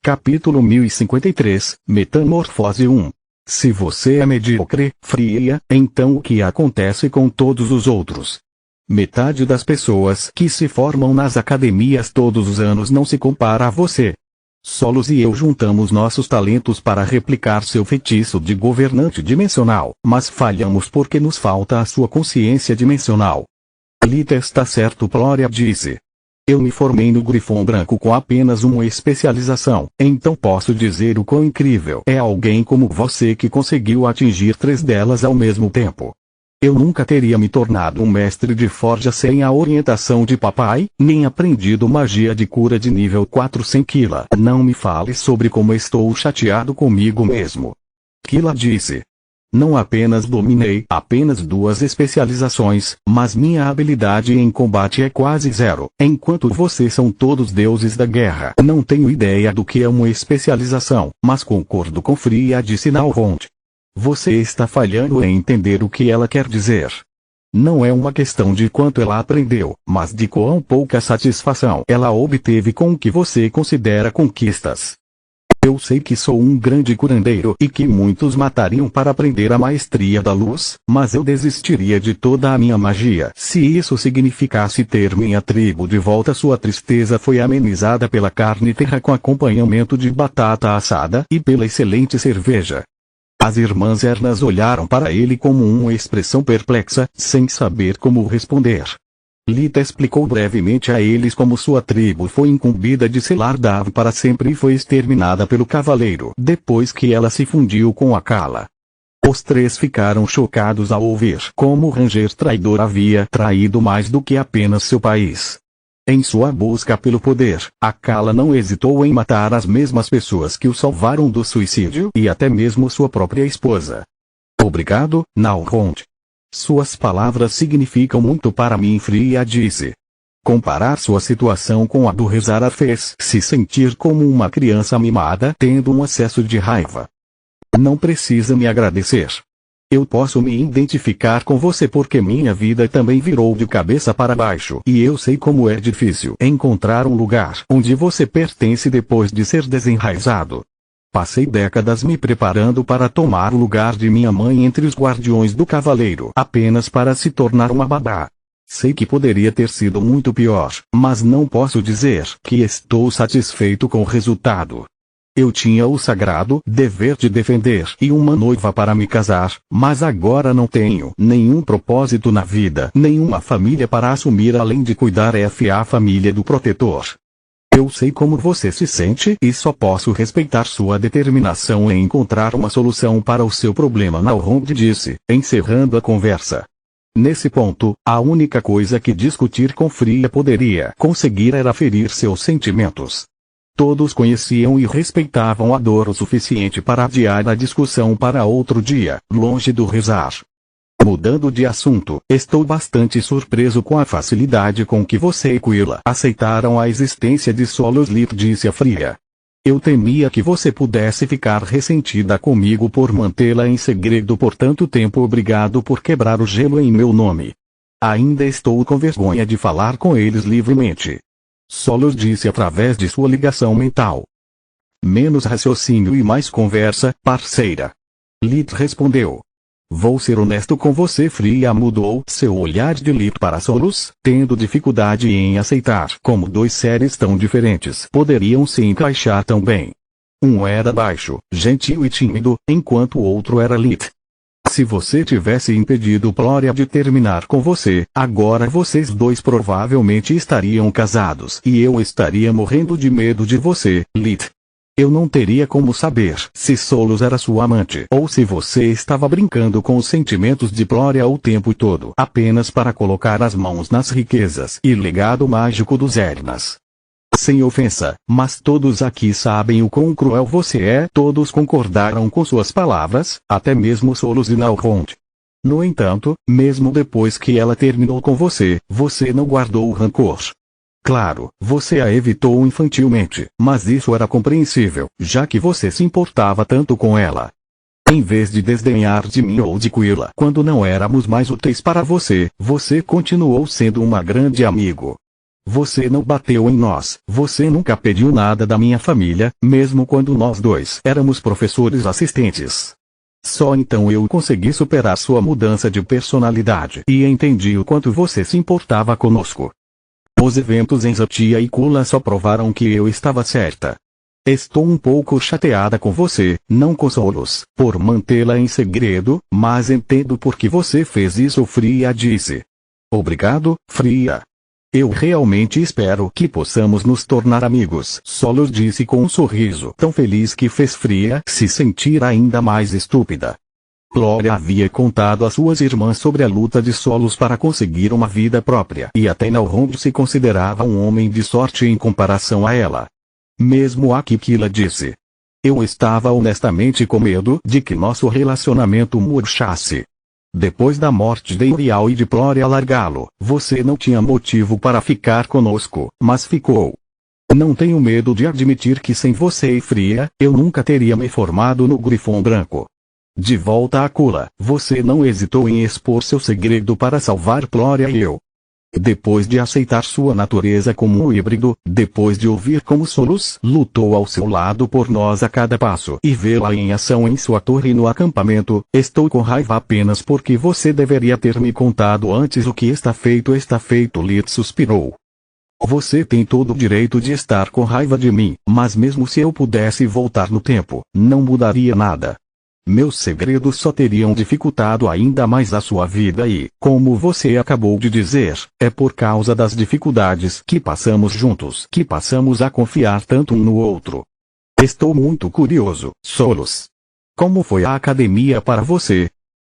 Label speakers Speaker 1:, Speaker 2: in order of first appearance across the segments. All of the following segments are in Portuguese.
Speaker 1: Capítulo 1053, Metamorfose 1. Se você é medíocre, fria, então o que acontece com todos os outros? Metade das pessoas que se formam nas academias todos os anos não se compara a você. Solos e eu juntamos nossos talentos para replicar seu feitiço de governante dimensional, mas falhamos porque nos falta a sua consciência dimensional. Lita está certo, Plória disse. Eu me formei no Grifão Branco com apenas uma especialização, então posso dizer o quão incrível é alguém como você que conseguiu atingir 3 delas ao mesmo tempo. Eu nunca teria me tornado um mestre de forja sem a orientação de papai, nem aprendido magia de cura de nível 4 sem Kila. Não me fale sobre como estou chateado comigo mesmo. Kila disse. Não apenas dominei apenas 2 especializações, mas minha habilidade em combate é quase zero, enquanto vocês são todos deuses da guerra. Não tenho ideia do que é uma especialização, mas concordo com Fria, disse Nalrond. Você está falhando em entender o que ela quer dizer. Não é uma questão de quanto ela aprendeu, mas de quão pouca satisfação ela obteve com o que você considera conquistas. Eu sei que sou um grande curandeiro e que muitos matariam para aprender a maestria da luz, mas eu desistiria de toda a minha magia se isso significasse ter minha tribo de volta. Sua tristeza foi amenizada pela carne terra com acompanhamento de batata assada e pela excelente cerveja. As irmãs Ernas olharam para ele como uma expressão perplexa, sem saber como responder. Lita explicou brevemente a eles como sua tribo foi incumbida de selar Dav para sempre e foi exterminada pelo cavaleiro depois que ela se fundiu com Akala. Os 3 ficaram chocados ao ouvir como o Ranger traidor havia traído mais do que apenas seu país. Em sua busca pelo poder, Akala não hesitou em matar as mesmas pessoas que o salvaram do suicídio e até mesmo sua própria esposa. Obrigado, Nalrond. Suas palavras significam muito para mim, Fria disse. Comparar sua situação com a do Rezar fez-se sentir como uma criança mimada tendo um acesso de raiva. Não precisa me agradecer. Eu posso me identificar com você porque minha vida também virou de cabeça para baixo e eu sei como é difícil encontrar um lugar onde você pertence depois de ser desenraizado. Passei décadas me preparando para tomar o lugar de minha mãe entre os guardiões do cavaleiro apenas para se tornar uma babá. Sei que poderia ter sido muito pior, mas não posso dizer que estou satisfeito com o resultado. Eu tinha o sagrado dever de defender e uma noiva para me casar, mas agora não tenho nenhum propósito na vida, nenhuma família para assumir além de cuidar a família do protetor. Eu sei como você se sente e só posso respeitar sua determinação em encontrar uma solução para o seu problema, Nalrond disse, encerrando a conversa. Nesse ponto, a única coisa que discutir com Fria poderia conseguir era ferir seus sentimentos. Todos conheciam e respeitavam a dor o suficiente para adiar a discussão para outro dia, longe do Rezar. Mudando de assunto, estou bastante surpreso com a facilidade com que você e Quilla aceitaram a existência de Solos, Lit disse a Fria. Eu temia que você pudesse ficar ressentida comigo por mantê-la em segredo por tanto tempo. Obrigado por quebrar o gelo em meu nome. Ainda estou com vergonha de falar com eles livremente. Solos disse através de sua ligação mental. Menos raciocínio e mais conversa, parceira. Lit respondeu. Vou ser honesto com você. Fria mudou seu olhar de Lit para Solos, tendo dificuldade em aceitar como 2 seres tão diferentes poderiam se encaixar tão bem. Um era baixo, gentil e tímido, enquanto o outro era Lit. Se você tivesse impedido Plória de terminar com você, agora vocês 2 provavelmente estariam casados e eu estaria morrendo de medo de você, Lit. Eu não teria como saber se Solos era sua amante ou se você estava brincando com os sentimentos de Plória o tempo todo apenas para colocar as mãos nas riquezas e legado mágico dos Ernas. Sem ofensa, mas todos aqui sabem o quão cruel você é. Todos concordaram com suas palavras, até mesmo Solos e Nalrond. No entanto, mesmo depois que ela terminou com você, você não guardou o rancor. Claro, você a evitou infantilmente, mas isso era compreensível, já que você se importava tanto com ela. Em vez de desdenhar de mim ou de Quilla quando não éramos mais úteis para você, você continuou sendo uma grande amigo. Você não bateu em nós, você nunca pediu nada da minha família, mesmo quando nós dois éramos professores assistentes. Só então eu consegui superar sua mudança de personalidade e entendi o quanto você se importava conosco. Os eventos em Zatia e Kula só provaram que eu estava certa. Estou um pouco chateada com você, não com Solos, por mantê-la em segredo, mas entendo por que você fez isso, Fria disse. Obrigado, Fria. Eu realmente espero que possamos nos tornar amigos, Solos disse com um sorriso tão feliz que fez Fria se sentir ainda mais estúpida. Glória havia contado às suas irmãs sobre a luta de Solos para conseguir uma vida própria e até Nalrond se considerava um homem de sorte em comparação a ela. Mesmo a Kikila disse. Eu estava honestamente com medo de que nosso relacionamento murchasse. Depois da morte de Uriel e de Glória largá-lo, você não tinha motivo para ficar conosco, mas ficou. Não tenho medo de admitir que sem você e Fria, eu nunca teria me formado no Grifão Branco. De volta a Kula, você não hesitou em expor seu segredo para salvar Glória e eu. Depois de aceitar sua natureza como um híbrido, depois de ouvir como Solos lutou ao seu lado por nós a cada passo e vê-la em ação em sua torre no acampamento, estou com raiva apenas porque você deveria ter me contado antes. O que está feito, Lit suspirou. Você tem todo o direito de estar com raiva de mim, mas mesmo se eu pudesse voltar no tempo, não mudaria nada. Meus segredos só teriam dificultado ainda mais a sua vida e, como você acabou de dizer, é por causa das dificuldades que passamos juntos que passamos a confiar tanto um no outro. Estou muito curioso, Solos. Como foi a academia para você?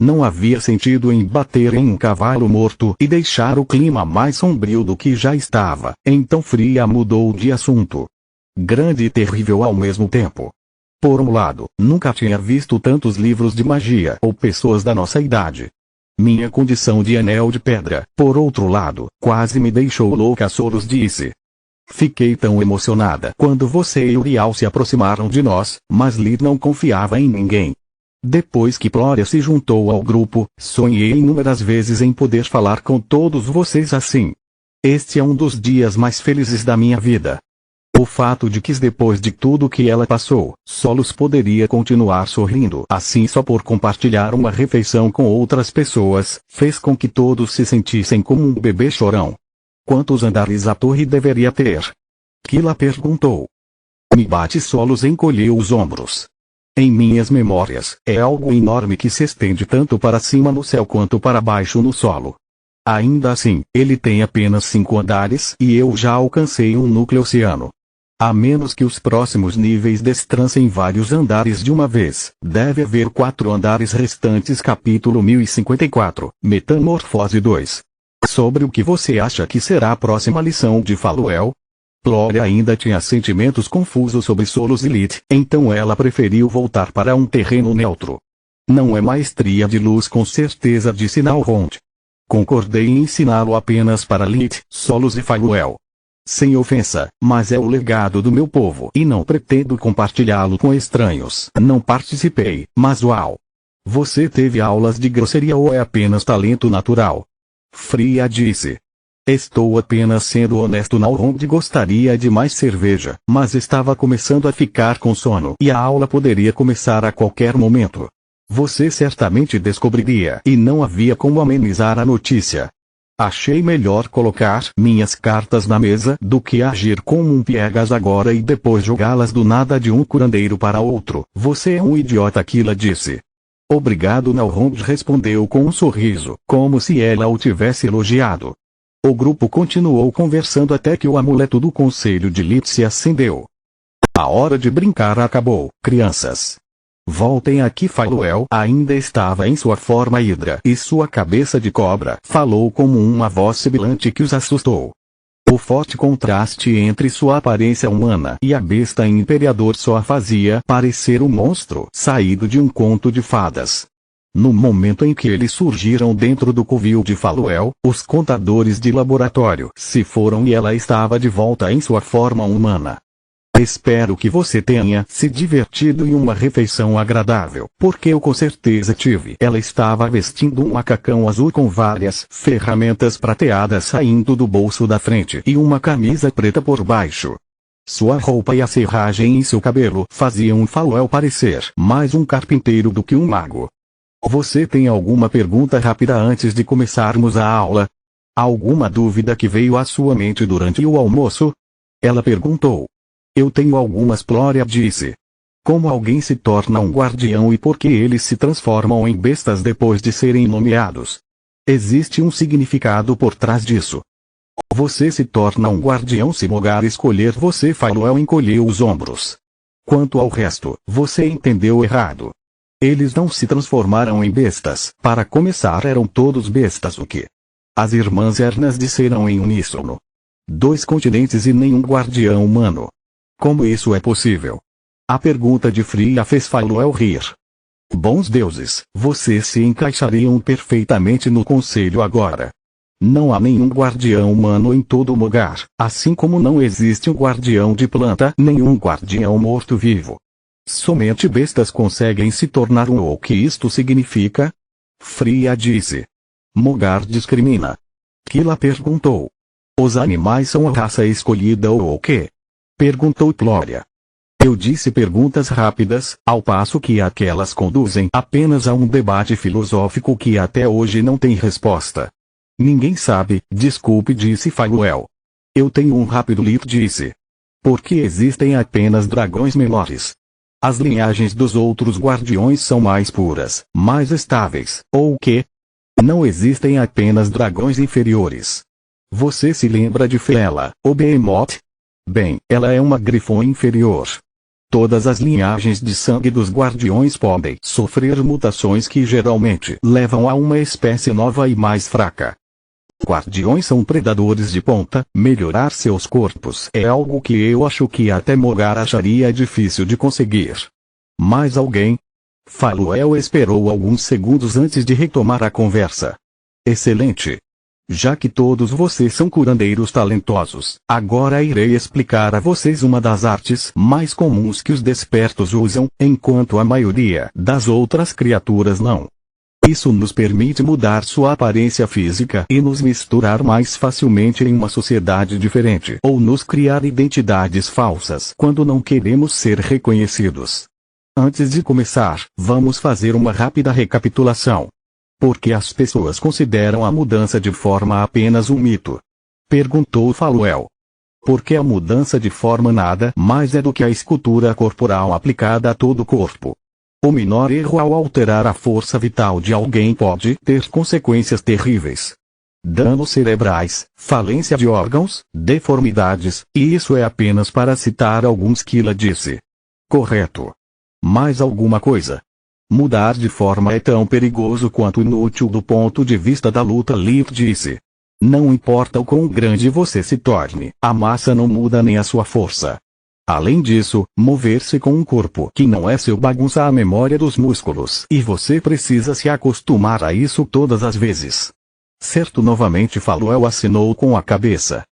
Speaker 1: Não havia sentido em bater em um cavalo morto e deixar o clima mais sombrio do que já estava, então Fria mudou de assunto. Grande e terrível ao mesmo tempo. Por um lado, nunca tinha visto tantos livros de magia ou pessoas da nossa idade. Minha condição de anel de pedra, por outro lado, quase me deixou louca, Solos disse. Fiquei tão emocionada quando você e Uriel se aproximaram de nós, mas Lit não confiava em ninguém. Depois que Glória se juntou ao grupo, sonhei inúmeras vezes em poder falar com todos vocês assim. Este é um dos dias mais felizes da minha vida. O fato de que depois de tudo que ela passou, Solos poderia continuar sorrindo assim só por compartilhar uma refeição com outras pessoas, fez com que todos se sentissem como um bebê chorão. Quantos andares a torre deveria ter? Kila perguntou. Me bate. Solos encolheu os ombros. Em minhas memórias, é algo enorme que se estende tanto para cima no céu quanto para baixo no solo. Ainda assim, ele tem apenas 5 andares e eu já alcancei um núcleo oceano. A menos que os próximos níveis destrancem vários andares de uma vez, deve haver 4 andares restantes. Capítulo 1054, Metamorfose 2. Sobre o que você acha que será a próxima lição de Faluel? Glória ainda tinha sentimentos confusos sobre Solos e Lit, então ela preferiu voltar para um terreno neutro. Não é maestria de luz, com certeza, disse Nalrond. Concordei em ensiná-lo apenas para Lit, Solos e Faluel. Sem ofensa, mas é o legado do meu povo e não pretendo compartilhá-lo com estranhos. Não participei, mas uau! Você teve aulas de grosseria ou é apenas talento natural? Fria disse. Estou apenas sendo honesto. Nalrond gostaria de mais cerveja, mas estava começando a ficar com sono e a aula poderia começar a qualquer momento. Você certamente descobriria e não havia como amenizar a notícia. Achei melhor colocar minhas cartas na mesa do que agir como um piegas agora e depois jogá-las do nada de um curandeiro para outro. Você é um idiota, Kila disse. Obrigado, Nalrond respondeu com um sorriso, como se ela o tivesse elogiado. O grupo continuou conversando até que o amuleto do conselho de Lit se acendeu. A hora de brincar acabou, crianças. Voltem aqui. Faluel ainda estava em sua forma hidra e sua cabeça de cobra falou como uma voz sibilante que os assustou. O forte contraste entre sua aparência humana e a besta imperador só a fazia parecer um monstro saído de um conto de fadas. No momento em que eles surgiram dentro do covil de Faluel, os contadores de laboratório se foram e ela estava de volta em sua forma humana. Espero que você tenha se divertido em uma refeição agradável, porque eu com certeza tive. Ela estava vestindo um macacão azul com várias ferramentas prateadas saindo do bolso da frente e uma camisa preta por baixo. Sua roupa e a serragem em seu cabelo faziam Faluel parecer mais um carpinteiro do que um mago. Você tem alguma pergunta rápida antes de começarmos a aula? Alguma dúvida que veio à sua mente durante o almoço? Ela perguntou. Eu tenho algumas. Flória disse. Como alguém se torna um guardião e por que eles se transformam em bestas depois de serem nomeados? Existe um significado por trás disso. Você se torna um guardião se Mogar escolher você. Faluel encolheu os ombros. Quanto ao resto, você entendeu errado. Eles não se transformaram em bestas. Para começar, eram todos bestas. O que? As irmãs Ernas disseram em uníssono. 2 continentes e nenhum guardião humano. Como isso é possível? A pergunta de Fria fez Faluel rir. Bons deuses, vocês se encaixariam perfeitamente no conselho agora. Não há nenhum guardião humano em todo o Mogar, assim como não existe um guardião de planta, nenhum guardião morto-vivo. Somente bestas conseguem se tornar um. O que isto significa? Fria disse. Mogar discrimina. Kila perguntou. Os animais são a raça escolhida ou o quê? Perguntou Flória. Eu disse perguntas rápidas, ao passo que aquelas conduzem apenas a um debate filosófico que até hoje não tem resposta. Ninguém sabe, desculpe, disse Faluel. Eu tenho um rápido lito, disse. Porque existem apenas dragões menores. As linhagens dos outros guardiões são mais puras, mais estáveis, ou o quê? Não existem apenas dragões inferiores. Você se lembra de Fela, o Behemoth? Bem, ela é uma grifon inferior. Todas as linhagens de sangue dos guardiões podem sofrer mutações que geralmente levam a uma espécie nova e mais fraca. Guardiões são predadores de ponta, melhorar seus corpos é algo que eu acho que até Mogar acharia difícil de conseguir. Mais alguém? Faluel esperou alguns segundos antes de retomar a conversa. Excelente. Já que todos vocês são curandeiros talentosos, agora irei explicar a vocês uma das artes mais comuns que os despertos usam, enquanto a maioria das outras criaturas não. Isso nos permite mudar sua aparência física e nos misturar mais facilmente em uma sociedade diferente, ou nos criar identidades falsas quando não queremos ser reconhecidos. Antes de começar, vamos fazer uma rápida recapitulação. Por que as pessoas consideram a mudança de forma apenas um mito? Perguntou Faluel. Porque a mudança de forma nada mais é do que a escultura corporal aplicada a todo o corpo. O menor erro ao alterar a força vital de alguém pode ter consequências terríveis. Danos cerebrais, falência de órgãos, deformidades, e isso é apenas para citar alguns. Kila disse. Correto. Mais alguma coisa? Mudar de forma é tão perigoso quanto inútil do ponto de vista da luta livre, disse. Não importa o quão grande você se torne, a massa não muda nem a sua força. Além disso, mover-se com um corpo que não é seu bagunça a memória dos músculos e você precisa se acostumar a isso todas as vezes. Certo, novamente Faluel assinou com a cabeça.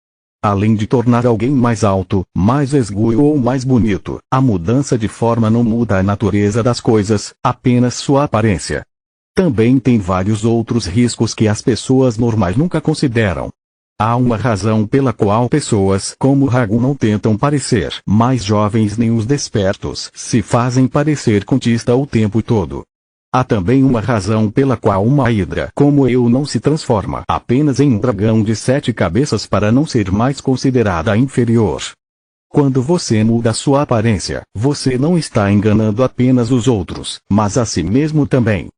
Speaker 1: Além de tornar alguém mais alto, mais esguio ou mais bonito, a mudança de forma não muda a natureza das coisas, apenas sua aparência. Também tem vários outros riscos que as pessoas normais nunca consideram. Há uma razão pela qual pessoas como Ragu não tentam parecer mais jovens nem os despertos se fazem parecer contista o tempo todo. Há também uma razão pela qual uma hidra como eu não se transforma apenas em um dragão de 7 cabeças para não ser mais considerada inferior. Quando você muda sua aparência, você não está enganando apenas os outros, mas a si mesmo também.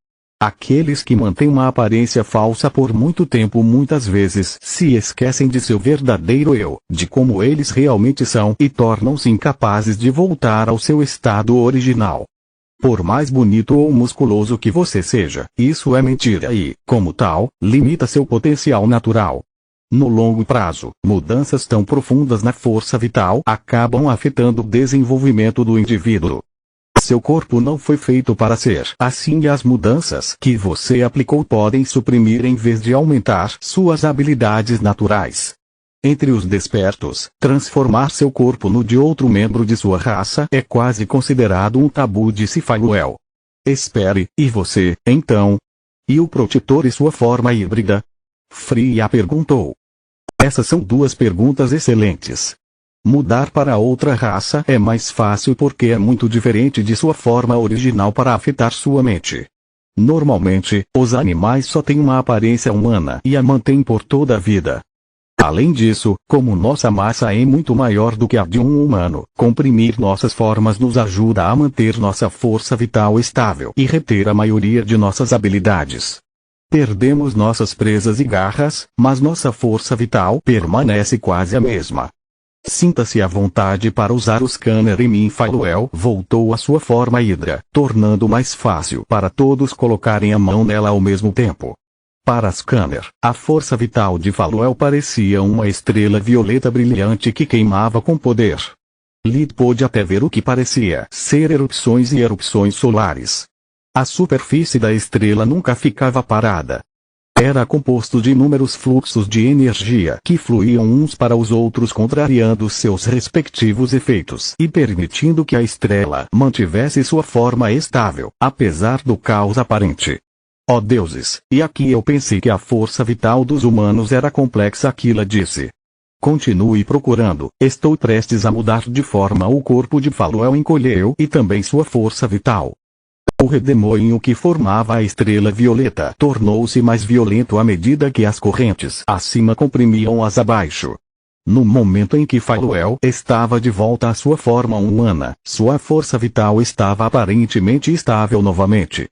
Speaker 1: Aqueles que mantêm uma aparência falsa por muito tempo muitas vezes se esquecem de seu verdadeiro eu, de como eles realmente são e tornam-se incapazes de voltar ao seu estado original. Por mais bonito ou musculoso que você seja, isso é mentira e, como tal, limita seu potencial natural. No longo prazo, mudanças tão profundas na força vital acabam afetando o desenvolvimento do indivíduo. Seu corpo não foi feito para ser assim e as mudanças que você aplicou podem suprimir em vez de aumentar suas habilidades naturais. Entre os despertos, transformar seu corpo no de outro membro de sua raça é quase considerado um tabu, disse Faluel. Espere, e você, então? E o protetor e sua forma híbrida? Freya perguntou. Essas são duas perguntas excelentes. Mudar para outra raça é mais fácil porque é muito diferente de sua forma original para afetar sua mente. Normalmente, os animais só têm uma aparência humana e a mantêm por toda a vida. Além disso, como nossa massa é muito maior do que a de um humano, comprimir nossas formas nos ajuda a manter nossa força vital estável e reter a maioria de nossas habilidades. Perdemos nossas presas e garras, mas nossa força vital permanece quase a mesma. Sinta-se à vontade para usar o scanner em mim. Faluel voltou à sua forma hidra, tornando mais fácil para todos colocarem a mão nela ao mesmo tempo. Para Scanner, a força vital de Faluel parecia uma estrela violeta brilhante que queimava com poder. Lid pôde até ver o que parecia ser erupções e erupções solares. A superfície da estrela nunca ficava parada. Era composto de inúmeros fluxos de energia que fluíam uns para os outros, contrariando seus respectivos efeitos e permitindo que a estrela mantivesse sua forma estável, apesar do caos aparente. Ó deuses, e aqui eu pensei que a força vital dos humanos era complexa. Aquila disse. Continue procurando, estou prestes a mudar de forma. O corpo de Faluel encolheu e também sua força vital. O redemoinho que formava a estrela violeta tornou-se mais violento à medida que as correntes acima comprimiam as abaixo. No momento em que Faluel estava de volta à sua forma humana, sua força vital estava aparentemente estável novamente.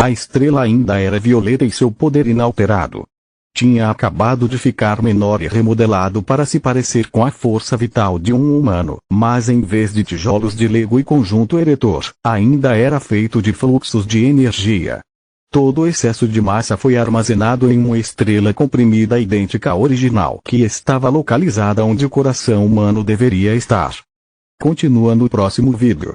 Speaker 1: A estrela ainda era violeta e seu poder inalterado. Tinha acabado de ficar menor e remodelado para se parecer com a força vital de um humano, mas em vez de tijolos de Lego e conjunto eretor, ainda era feito de fluxos de energia. Todo o excesso de massa foi armazenado em uma estrela comprimida idêntica à original, que estava localizada onde o coração humano deveria estar. Continua no próximo vídeo.